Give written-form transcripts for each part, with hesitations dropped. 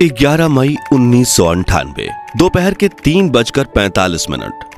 11 मई 1998 दोपहर के 3:45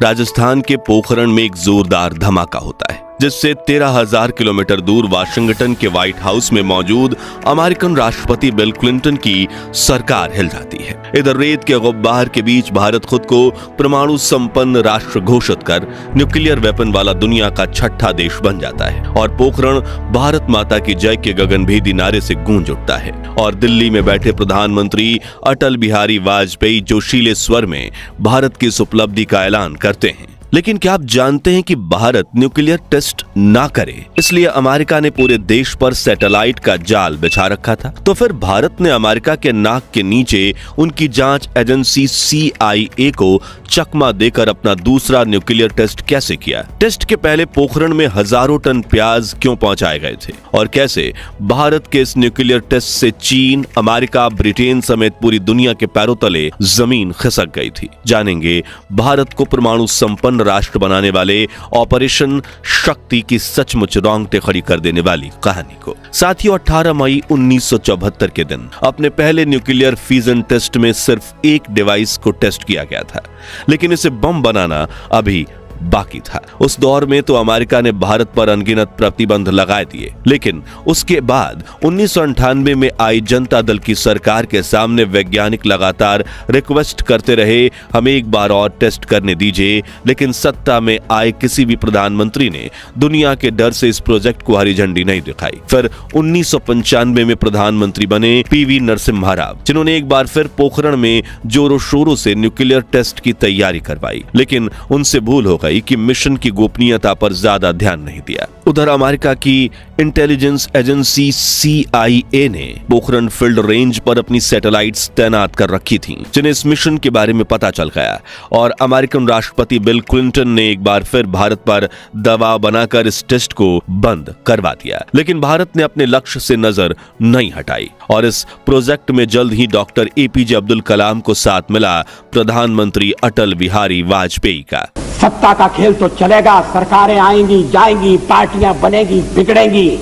राजस्थान के पोखरण में एक जोरदार धमाका होता है, जिससे 13,000 किलोमीटर दूर वाशिंगटन के व्हाइट हाउस में मौजूद अमेरिकन राष्ट्रपति बिल क्लिंटन की सरकार हिल जाती है। इधर रेत के गुब्बार के बीच भारत खुद को परमाणु संपन्न राष्ट्र घोषित कर न्यूक्लियर वेपन वाला दुनिया का छठा देश बन जाता है और पोखरण भारत माता की जय के गगनभेदी नारे से गूंज उठता है। और दिल्ली में बैठे प्रधानमंत्री अटल बिहारी वाजपेयी जोशीले स्वर में भारत की इस उपलब्धि का ऐलान करते हैं। लेकिन क्या आप जानते हैं कि भारत न्यूक्लियर टेस्ट ना करे इसलिए अमेरिका ने पूरे देश पर सैटेलाइट का जाल बिछा रखा था? तो फिर भारत ने अमेरिका के नाक के नीचे उनकी जांच एजेंसी CIA को चकमा देकर अपना दूसरा न्यूक्लियर टेस्ट कैसे किया? टेस्ट के पहले पोखरण में हजारों टन प्याज क्यों पहुंचाए गए थे और कैसे भारत के इस न्यूक्लियर टेस्ट से चीन, अमेरिका, ब्रिटेन समेत पूरी दुनिया के पैरों तले जमीन खिसक गई थी? जानेंगे भारत को परमाणु संपन्न राष्ट्र बनाने वाले ऑपरेशन शक्ति की सचमुच रोंगटे खड़ी कर देने वाली कहानी को। साथियों, 18 मई 1974 के दिन अपने पहले न्यूक्लियर फ्यूजन टेस्ट में सिर्फ एक डिवाइस को टेस्ट किया गया था, लेकिन इसे बम बनाना अभी बाकी था। उस दौर में तो अमेरिका ने भारत पर अनगिनत प्रतिबंध लगाए दिए, लेकिन उसके बाद 1998 में आई जनता दल की सरकार के सामने वैज्ञानिक लगातार रिक्वेस्ट करते रहे, हमें एक बार और टेस्ट करने दीजिए। लेकिन सत्ता में आए किसी भी प्रधानमंत्री ने दुनिया के डर से इस प्रोजेक्ट को हरी झंडी नहीं दिखाई। फिर 1995 में प्रधानमंत्री बने PV नरसिम्हा राव, जिन्होंने एक बार फिर पोखरण में जोरों शोरों से न्यूक्लियर टेस्ट की तैयारी करवाई, लेकिन उनसे भूल हो गई कि मिशन की गोपनीयता पर ज्यादा ध्यान नहीं दिया। उधर अमेरिका की इंटेलिजेंस एजेंसी CIA ने पोखरण फील्ड रेंज पर अपनी सैटेलाइट्स तैनात कर रखी थीं, जिन्हें इस मिशन के बारे में पता चल गया और अमेरिकन राष्ट्रपति बिल क्लिंटन ने एक बार फिर भारत पर दबाव बनाकर इस टेस्ट को बंद करवा दिया। लेकिन भारत ने अपने लक्ष्य से नजर नहीं हटाई और इस प्रोजेक्ट में जल्द ही डॉक्टर APJ अब्दुल कलाम को साथ मिला प्रधानमंत्री अटल बिहारी वाजपेयी का। सत्ता का खेल तो चलेगा, सरकारें आएंगी जाएंगी, पार्टियां बनेगी बिगड़ेंगी,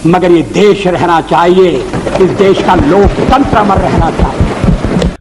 मगर ये देश रहना चाहिए, इस देश का लोकतंत्र अमर रहना चाहिए।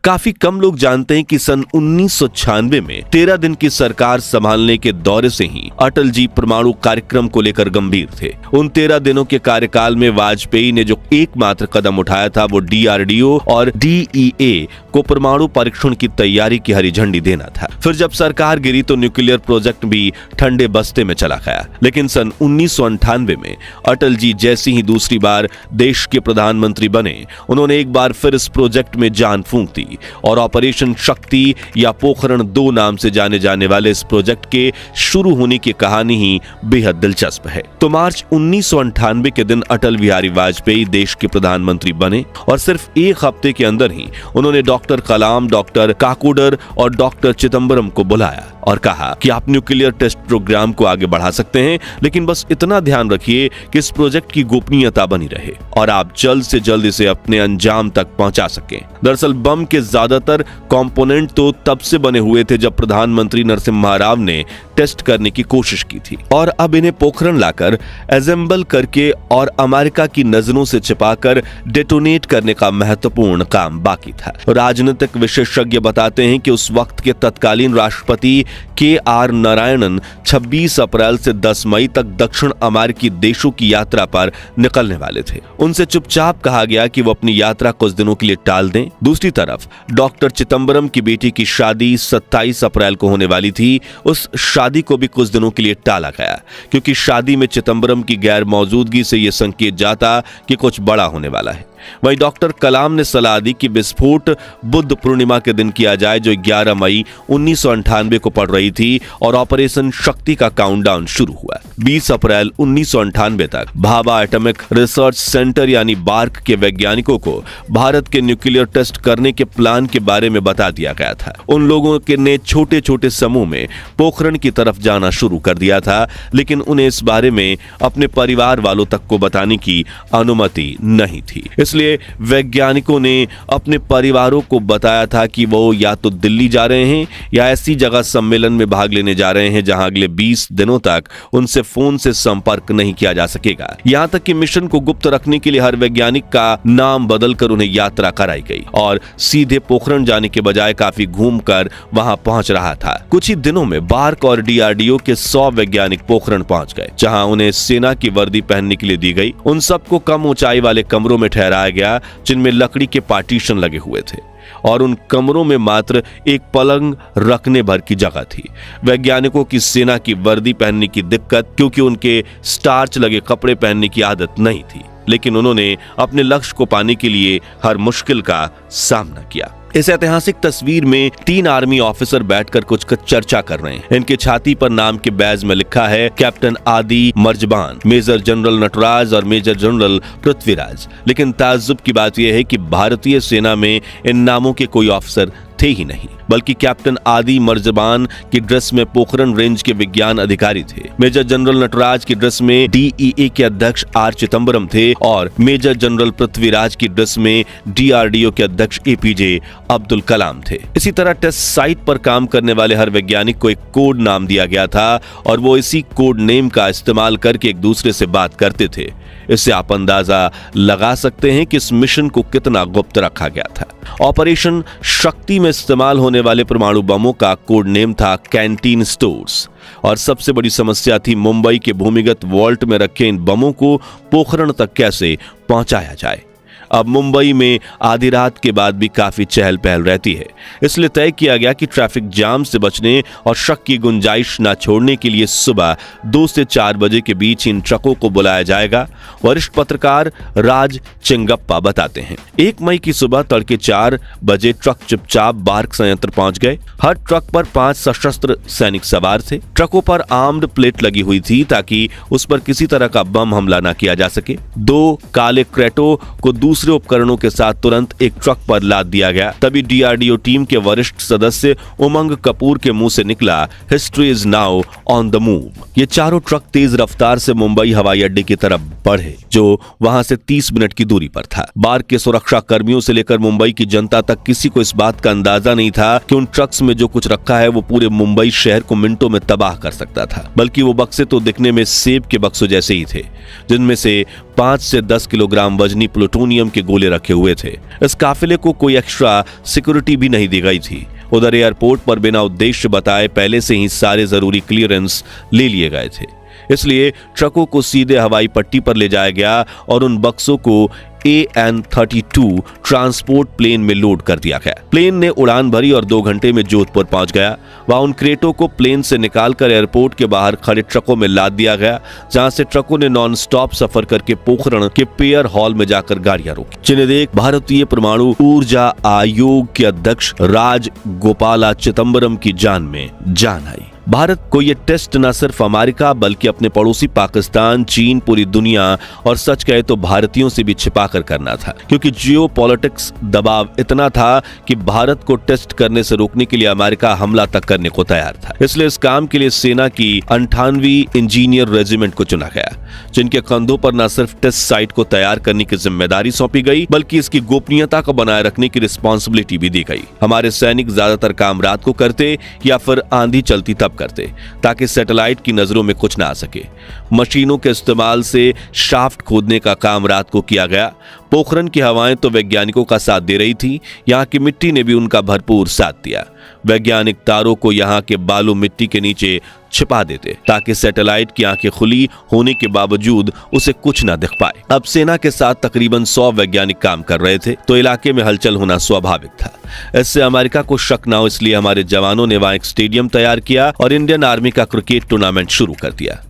काफी कम लोग जानते हैं कि सन 1996 में 13 दिन की सरकार संभालने के दौरे से ही अटल जी परमाणु कार्यक्रम को लेकर गंभीर थे। उन 13 दिनों के कार्यकाल में वाजपेयी ने जो एकमात्र कदम उठाया था वो DRDO और DEA को परमाणु परीक्षण की तैयारी की हरी झंडी देना था। फिर जब सरकार गिरी तो न्यूक्लियर प्रोजेक्ट भी ठंडे बस्ते में चला गया। लेकिन सन 1998 में अटल जी जैसे ही दूसरी बार देश के प्रधानमंत्री बने, उन्होंने एक बार फिर इस प्रोजेक्ट में जान फूंक दी और ऑपरेशन शक्ति या पोखरण 2 नाम से जाने जाने वाले इस प्रोजेक्ट के शुरू होने की कहानी ही बेहद दिलचस्प है। तो मार्च 1998 के दिन अटल बिहारी वाजपेयी देश के प्रधानमंत्री बने और सिर्फ एक हफ्ते के अंदर ही उन्होंने डॉक्टर कलाम, डॉक्टर काकोडर और डॉक्टर चिदम्बरम को बुलाया और कहा कि आप न्यूक्लियर टेस्ट प्रोग्राम को आगे बढ़ा सकते हैं, लेकिन बस इतना ध्यान रखिए कि इस प्रोजेक्ट की गोपनीयता बनी रहे और आप जल्द से जल्द इसे अपने अंजाम तक पहुंचा सकें। दरअसल बम के ज्यादातर कंपोनेंट तो तब से बने हुए थे जब प्रधानमंत्री नरसिम्हा राव ने टेस्ट करने की कोशिश की थी और अब इन्हें पोखरण लाकर असेंबल करके और अमेरिका की नजरों से छिपाकर डेटोनेट करने का महत्वपूर्ण काम बाकी था। राजनीतिक विशेषज्ञ बताते हैं कि उस वक्त के तत्कालीन राष्ट्रपति KR नारायणन 26 अप्रैल से 10 मई तक दक्षिण अमेरिकी देशों की यात्रा पर निकलने वाले थे। उनसे चुपचाप कहा गया कि वो अपनी यात्रा कुछ दिनों के लिए टाल दें। दूसरी तरफ डॉक्टर चिदम्बरम की बेटी की शादी 27 अप्रैल को होने वाली थी। उस शादी को भी कुछ दिनों के लिए टाला गया क्योंकि शादी में चिदम्बरम की गैर मौजूदगी से यह संकेत जाता कि कुछ बड़ा होने वाला है। वहीं डॉक्टर कलाम ने सलाह दी कि विस्फोट बुद्ध पूर्णिमा के दिन किया जाए, जो 11 मई 1998 को पड़ रही थी और ऑपरेशन शक्ति का काउंटडाउन शुरू हुआ। 20 अप्रैल 1998 तक भाभा एटॉमिक रिसर्च सेंटर यानी बार्क के वैज्ञानिकों को भारत के न्यूक्लियर टेस्ट करने के प्लान के बारे में बता दिया गया था। उन लोगों के ने छोटे छोटे समूह में पोखरण की तरफ जाना शुरू कर दिया था, लेकिन उन्हें इस बारे में अपने परिवार वालों तक को बताने की अनुमति नहीं थी। इसलिए वैज्ञानिकों ने अपने परिवारों को बताया था कि वो या तो दिल्ली जा रहे हैं या ऐसी जगह सम्मेलन में भाग लेने जा रहे हैं जहां अगले 20 दिनों तक उनसे जिनसे फोन से संपर्क नहीं किया जा सकेगा। यहाँ तक कि मिशन को गुप्त रखने के लिए हर वैज्ञानिक का नाम बदलकर उन्हें यात्रा कराई गई और सीधे पोखरण जाने के बजाय काफी घूमकर वहां पहुंच रहा था। कुछ ही दिनों में बार्क और डीआरडीओ के 100 वैज्ञानिक पोखरण पहुंच गए, जहां उन्हें सेना की वर्दी पहनने के लिए दी गई। उन सबको कम ऊंचाई वाले कमरों में ठहराया गया जिनमें लकड़ी के पार्टीशन लगे हुए थे और उन कमरों में मात्र एक पलंग रखने भर की जगह थी। वैज्ञानिकों की सेना की वर्दी पहनने की दिक्कत क्योंकि उनके स्टार्च लगे कपड़े पहनने की आदत नहीं थी, लेकिन उन्होंने अपने लक्ष्य को पाने के लिए हर मुश्किल का सामना किया। इस ऐतिहासिक तस्वीर में 3 आर्मी ऑफिसर बैठकर कुछ चर्चा कर रहे हैं। इनके छाती पर नाम के बैज में लिखा है कैप्टन आदि मर्जबान, मेजर जनरल नटराज और मेजर जनरल पृथ्वीराज। लेकिन ताज्जुब की बात यह है कि भारतीय सेना में इन नामों के कोई ऑफिसर थे ही नहीं, बल्कि कैप्टन आदि मर्जबान की ड्रेस में पोखरण रेंज के विज्ञान अधिकारी थे, मेजर जनरल नटराज की ड्रेस में डीईए के अध्यक्ष आर चिदम्बरम थे और मेजर जनरल पृथ्वीराज की ड्रेस में डीआरडीओ के अध्यक्ष एपीजे अब्दुल कलाम थे। इसी तरह टेस्ट साइट पर काम करने वाले हर वैज्ञानिक को एक कोड नाम दिया गया था और वो इसी कोड नेम का इस्तेमाल करके एक दूसरे से बात करते थे। इससे आप अंदाजा लगा सकते हैं कि इस मिशन को कितना गुप्त रखा गया था। ऑपरेशन शक्ति में इस्तेमाल होने वाले परमाणु बमों का कोड नेम था कैंटीन स्टोर्स और सबसे बड़ी समस्या थी मुंबई के भूमिगत वॉल्ट में रखे इन बमों को पोखरण तक कैसे पहुंचाया जाए। अब मुंबई में आधी रात के बाद भी काफी चहल पहल रहती है, इसलिए तय किया गया कि ट्रैफिक जाम से बचने और शक की गुंजाइश न छोड़ने के लिए सुबह 2 से 4 बजे के बीच इन ट्रकों को बुलाया जाएगा। वरिष्ठ पत्रकार राज चिंगप्पा बताते हैं, 1 मई की सुबह तड़के 4 बजे ट्रक चुपचाप बार्क संयंत्र पहुंच गए। हर ट्रक पर 5 सशस्त्र सैनिक सवार थे। ट्रकों पर आर्म्ड प्लेट लगी हुई थी ताकि उस पर किसी तरह का बम हमला न किया जा सके। 2 काले क्रेटो को दूसरे उपकरणों के साथ तुरंत एक ट्रक पर लाद दिया गया। तभी डीआरडीओ टीम के वरिष्ठ सदस्य उमंग कपूर के मुंह से निकला, history is now on the move. ये चारों ट्रक तेज रफ्तार से मुंबई हवाई अड्डे की तरफ बढ़े, जो वहां से 30 मिनट की दूरी पर था। बार्क के सुरक्षा कर्मियों से लेकर मुंबई की जनता तक किसी को इस बात का अंदाजा नहीं था कि उन ट्रक्स में जो कुछ रखा है वो पूरे मुंबई शहर को मिनटों में तबाह कर सकता था। बल्कि वो बक्से तो दिखने में सेब के बक्सों जैसे ही थे, जिनमें से 5 से 10 किलोग्राम वजनी प्लूटोनियम के गोले रखे हुए थे। इस काफिले को कोई एक्स्ट्रा सिक्योरिटी भी नहीं दी गई थी। उधर एयरपोर्ट पर बिना उद्देश्य बताए पहले से ही सारे जरूरी क्लियरेंस ले लिए गए थे, इसलिए ट्रकों को सीधे हवाई पट्टी पर ले जाया गया और उन बक्सों को AN-32 ट्रांसपोर्ट प्लेन में लोड कर दिया गया। प्लेन ने उड़ान भरी और 2 घंटे में जोधपुर पहुंच गया। वहां उन क्रेटों को प्लेन से निकालकर एयरपोर्ट के बाहर खड़े ट्रकों में लाद दिया गया, जहां से ट्रकों ने नॉन स्टॉप सफर करके पोखरण के पेयर हॉल में जाकर गाड़ियां रोकी, जिन्हें देख भारतीय परमाणु ऊर्जा आयोग के अध्यक्ष राज गोपाला चिदम्बरम की जान में जान आई। भारत को यह टेस्ट न सिर्फ अमेरिका बल्कि अपने पड़ोसी पाकिस्तान, चीन, पूरी दुनिया और सच कहे तो भारतीयों से भी छिपाकर करना था, क्योंकि जियोपॉलिटिक्स दबाव इतना था कि भारत को टेस्ट करने से रोकने के लिए अमेरिका हमला तक करने को तैयार था। इसलिए इस काम के लिए सेना की 98वीं इंजीनियर रेजिमेंट को चुना गया, जिनके कंधों पर न सिर्फ टेस्ट साइट को तैयार करने की जिम्मेदारी सौंपी गई बल्कि इसकी गोपनीयता को बनाए रखने की रिस्पॉन्सिबिलिटी भी दी गई। हमारे सैनिक ज्यादातर काम रात को करते या फिर आंधी चलती तब करते, ताकि सैटेलाइट की नजरों में कुछ ना आ सके। मशीनों के इस्तेमाल से शाफ्ट खोदने का काम रात को किया गया। पोखरण की हवाएं तो वैज्ञानिकों का साथ दे रही थी, यहाँ की मिट्टी ने भी उनका भरपूर साथ दिया। वैज्ञानिक तारों को यहाँ के बालू मिट्टी के नीचे छिपा देते ताकि सैटेलाइट की आंखें खुली होने के बावजूद उसे कुछ न दिख पाए। अब सेना के साथ तकरीबन 100 वैज्ञानिक काम कर रहे थे, तो इलाके में हलचल होना स्वाभाविक था। इससे अमेरिका को शक न हो, इसलिए हमारे जवानों ने वहां एक स्टेडियम तैयार किया और इंडियन आर्मी का क्रिकेट टूर्नामेंट शुरू कर दिया,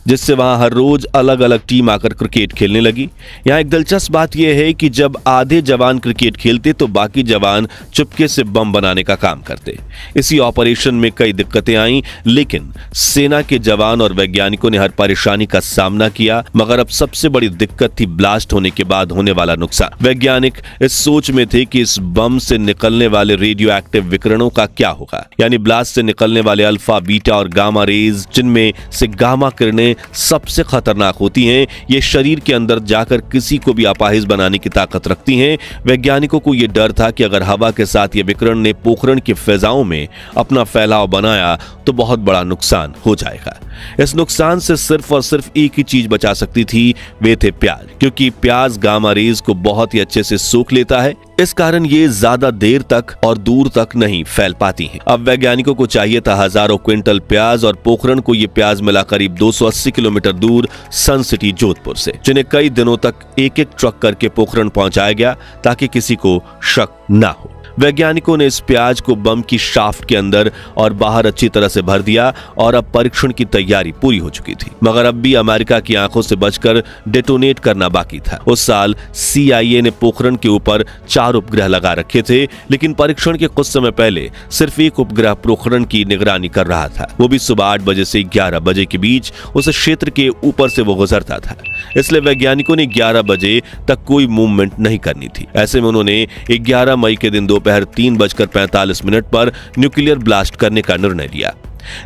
जिससे वहां हर रोज अलग अलग टीम आकर क्रिकेट खेलने लगी। यहाँ एक दिलचस्प बात यह है कि जब आधे जवान क्रिकेट खेलते तो बाकी जवान चुपके से बम बनाने का काम करते। इसी ऑपरेशन में कई दिक्कतें आईं, लेकिन सेना के जवान और वैज्ञानिकों ने हर परेशानी का सामना किया। मगर अब सबसे बड़ी दिक्कत थी ब्लास्ट होने के बाद होने वाला नुकसान। वैज्ञानिक इस सोच में थे कि इस बम से निकलने वाले रेडियो एक्टिव विकिरणों का क्या होगा, यानी ब्लास्ट से निकलने वाले अल्फा, बीटा और गामा रेज, जिनमें से गामा किरणें सबसे खतरनाक होती हैं। ये शरीर के अंदर जाकर किसी को भी अपाहिज बनाने की ताकत रखती हैं। वैज्ञानिकों को यह डर था कि अगर हवा के साथ ये विकिरण ने पोखरण की फिजाओं में अपना फैलाव बनाया तो बहुत बड़ा नुकसान हो जाएगा। इस नुकसान से सिर्फ और सिर्फ एक ही चीज बचा सकती थी, वे थे प्याज, क्योंकि प्याज गामा रेज को बहुत ही अच्छे से सोख लेता है। इस कारण ये ज्यादा देर तक और दूर तक नहीं फैल पाती हैं। अब वैज्ञानिकों को चाहिए था हजारों क्विंटल प्याज, और पोखरण को ये प्याज मिला करीब 280 किलोमीटर दूर सन सिटी जोधपुर से, जिन्हें कई दिनों तक एक एक ट्रक करके पोखरण पहुंचाया गया ताकि किसी को शक ना हो। वैज्ञानिकों ने इस प्याज को बम की शाफ्ट के अंदर और बाहर अच्छी तरह से भर दिया और अब परीक्षण की तैयारी पूरी हो चुकी थी। मगर अब भी अमेरिका की आंखों से बचकर डेटोनेट करना बाकी था। उस साल CIA ने पोखरण के ऊपर 4 उपग्रह लगा रखे थे, लेकिन परीक्षण के कुछ समय पहले सिर्फ एक उपग्रह पोखरण की निगरानी कर रहा था। वो भी सुबह 8 बजे से 11 बजे के बीच उस क्षेत्र के ऊपर से वो गुजरता था। इसलिए वैज्ञानिकों ने 11 बजे तक कोई मूवमेंट नहीं करनी थी। ऐसे में उन्होंने 11 मई के दिन दोपहर 3:45 पर न्यूक्लियर ब्लास्ट करने का निर्णय लिया।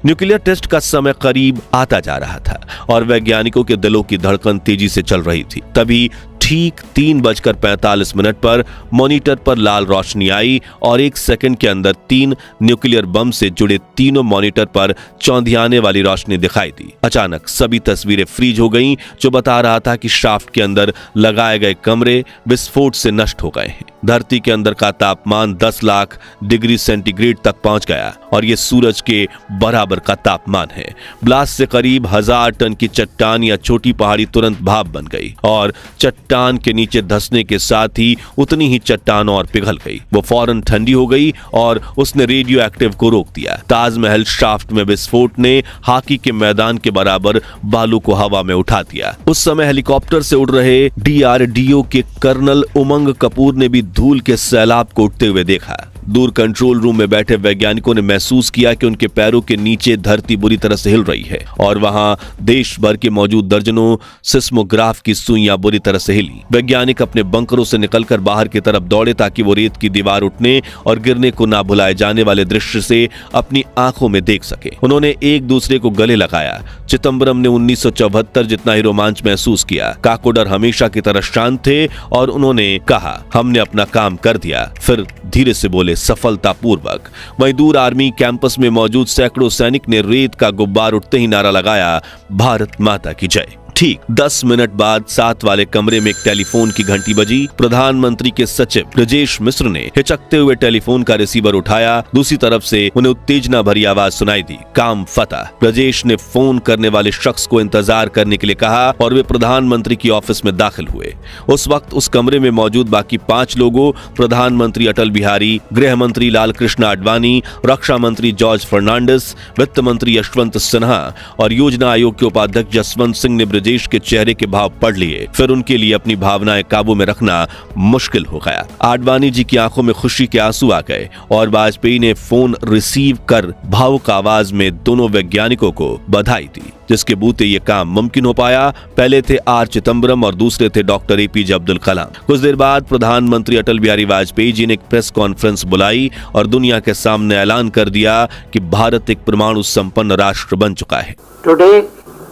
न्यूक्लियर टेस्ट का समय करीब आता जा रहा था और वैज्ञानिकों के दिलों की धड़कन तेजी से चल रही थी। तभी ठीक 3:45 पर मॉनिटर पर लाल रोशनी आई और 1 सेकंड के अंदर 3 न्यूक्लियर बम से जुड़े तीनों मॉनिटर पर चौंधियाने वाली रोशनी दिखाई दी। अचानक सभी तस्वीरें फ्रीज हो गईं, जो बता रहा था कि शाफ्ट के अंदर लगाए गए कमरे विस्फोट से नष्ट हो गए हैं। धरती के अंदर का तापमान 10 लाख डिग्री सेंटीग्रेड तक पहुंच गया और यह सूरज के बराबर का तापमान है। ब्लास्ट से करीब 1000 टन की चट्टान या छोटी पहाड़ी तुरंत भाप बन गई और चट्टान के नीचे धंसने के साथ ही उतनी ही चट्टान और पिघल गई। वो फौरन ठंडी हो गई और उसने रेडियो एक्टिव को रोक दिया। ताजमहल शाफ्ट में विस्फोट ने हॉकी के मैदान के बराबर बालू को हवा में उठा दिया। उस समय हेलीकॉप्टर से उड़ रहे DRDO के कर्नल उमंग कपूर ने भी धूल के सैलाब को उठते हुए देखा। दूर कंट्रोल रूम में बैठे वैज्ञानिकों ने महसूस किया कि उनके पैरों के नीचे धरती बुरी तरह से हिल रही है और वहां देश भर के मौजूद दर्जनों सिस्मोग्राफ की सुइयां बुरी तरह से हिली। वैज्ञानिक अपने बंकरों से निकलकर बाहर की तरफ दौड़े ताकि वो रेत की दीवार उठने और गिरने को ना भुलाए जाने वाले दृश्य से अपनी आंखों में देख सके। उन्होंने एक दूसरे को गले लगाया। चिदंबरम ने 1974 जितना ही रोमांच महसूस किया। काकोडर हमेशा की तरह शांत थे और उन्होंने कहा, हमने अपना काम कर दिया। फिर धीरे से बोले, सफलतापूर्वक। वहीं दूर आर्मी कैंपस में मौजूद सैकड़ों सैनिक ने रेत का गुब्बार उठते ही नारा लगाया, भारत माता की जय। ठीक 10 मिनट बाद 7 वाले कमरे में एक टेलीफोन की घंटी बजी। प्रधानमंत्री के सचिव ब्रजेश मिश्र ने हिचकते हुए टेलीफोन का रिसीवर उठाया। दूसरी तरफ से उन्हें उत्तेजना भरी आवाज सुनाई दी, काम फतह। ब्रजेश ने फोन करने वाले शख्स को इंतजार करने के लिए कहा और वे प्रधानमंत्री की ऑफिस में दाखिल हुए। उस वक्त उस कमरे में मौजूद बाकी 5 लोगों, प्रधानमंत्री अटल बिहारी, गृह मंत्री लाल कृष्ण आडवाणी, रक्षा मंत्री जॉर्ज फर्नांडिस, वित्त मंत्री यशवंत सिन्हा और योजना आयोग के उपाध्यक्ष जसवंत सिंह ने ब्रजेश के चेहरे के भाव पढ़ लिए। फिर उनके लिए अपनी भावनाएं काबू में रखना मुश्किल हो गया। आडवाणी जी की आंखों में खुशी के आंसू आ गए और वाजपेयी ने फोन रिसीव कर भावुक आवाज में दोनों वैज्ञानिकों को बधाई दी, जिसके बूते ये काम मुमकिन हो पाया। पहले थे R चिदंबरम और दूसरे थे डॉक्टर APJ अब्दुल कलाम। कुछ देर बाद प्रधानमंत्री अटल बिहारी वाजपेयी जी ने एक प्रेस कॉन्फ्रेंस बुलाई और दुनिया के सामने ऐलान कर दिया कि भारत एक परमाणु संपन्न राष्ट्र बन चुका है। Today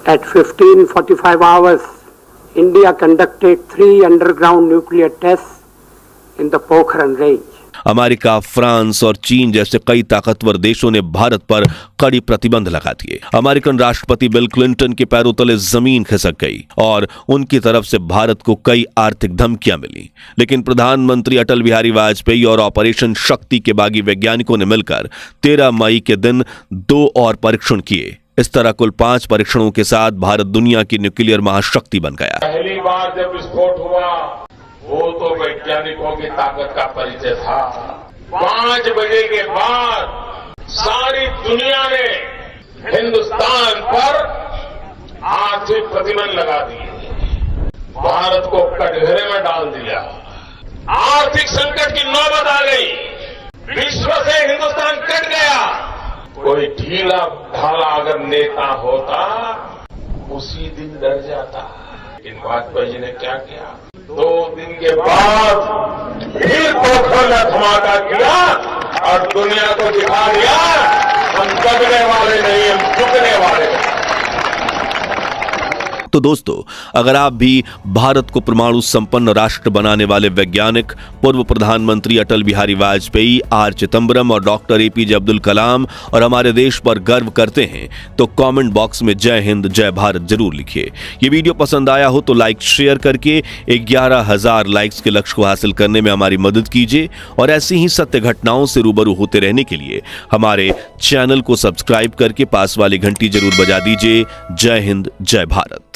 at 15:45 hours, India conducted 3 underground nuclear tests in the Pokhran range. America, France और चीन जैसे कई ताकतवर देशों ने भारत पर कड़ी प्रतिबंध लगा दिए। अमेरिकन राष्ट्रपति बिल क्लिंटन के पैरों तले जमीन खिसक गई और उनकी तरफ से भारत को कई आर्थिक धमकियां मिली। लेकिन प्रधानमंत्री अटल बिहारी वाजपेयी और ऑपरेशन शक्ति के बागी वैज्ञानिकों ने मिलकर 13 मई के दिन 2 और परीक्षण किए। इस तरह कुल 5 परीक्षणों के साथ भारत दुनिया की न्यूक्लियर महाशक्ति बन गया। पहली बार जब विस्फोट हुआ वो तो वैज्ञानिकों की ताकत का परिचय था। 5 बजे के बाद सारी दुनिया ने हिंदुस्तान पर आर्थिक प्रतिबंध लगा दिए, भारत को कटघरे में डाल दिया। आर्थिक संकट की नौबत आ गई, विश्व से हिंदुस्तान कट गया। कोई ढीला ढाला अगर नेता होता उसी दिन डर जाता। लेकिन वाजपेयी जी ने क्या किया, 2 दिन के बाद फिर पोखरण में धमाका किया और दुनिया को दिखा दिया हम दबने वाले नहीं, हम झुकने वाले। तो दोस्तों, अगर आप भी भारत को परमाणु संपन्न राष्ट्र बनाने वाले वैज्ञानिक पूर्व प्रधानमंत्री अटल बिहारी वाजपेयी, आर चिदम्बरम और डॉक्टर एपीजे अब्दुल कलाम और हमारे देश पर गर्व करते हैं तो कमेंट बॉक्स में जय हिंद जय भारत जरूर लिखिए। ये वीडियो पसंद आया हो तो लाइक शेयर करके 11,000 लाइक्स के लक्ष्य को हासिल करने में हमारी मदद कीजिए और ऐसी ही सत्य घटनाओं से रूबरू होते रहने के लिए हमारे चैनल को सब्सक्राइब करके पास वाली घंटी जरूर बजा दीजिए। जय हिंद जय भारत।